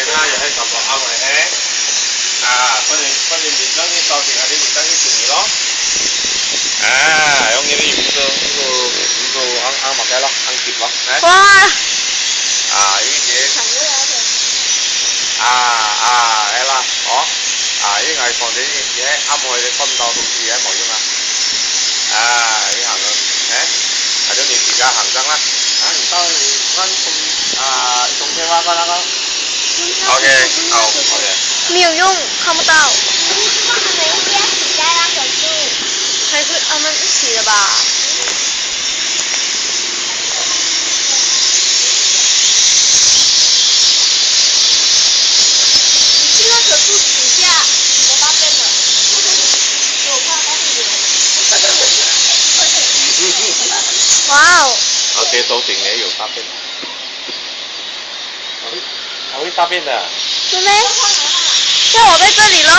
又係十六歐嚟嘅。佢哋連張啲到時係啲連張啲便宜咯。用呢啲五個啱物嘅咯，啱接咯。哇！呢啲嘢。係啦，呢個係放啲嘢啱我哋分到同啲嘢一模一樣啊。呢行咯，係咗段時間行真啦。然之後送青蛙翻啦咯。OK， 好 ，OK。没有用，看不到。还是他们一起的吧？你去那棵树底下，我大便了，我怕大便。哇哦！ OK， 都顶也有大便。还会大便的。是咩？像我在这里咯。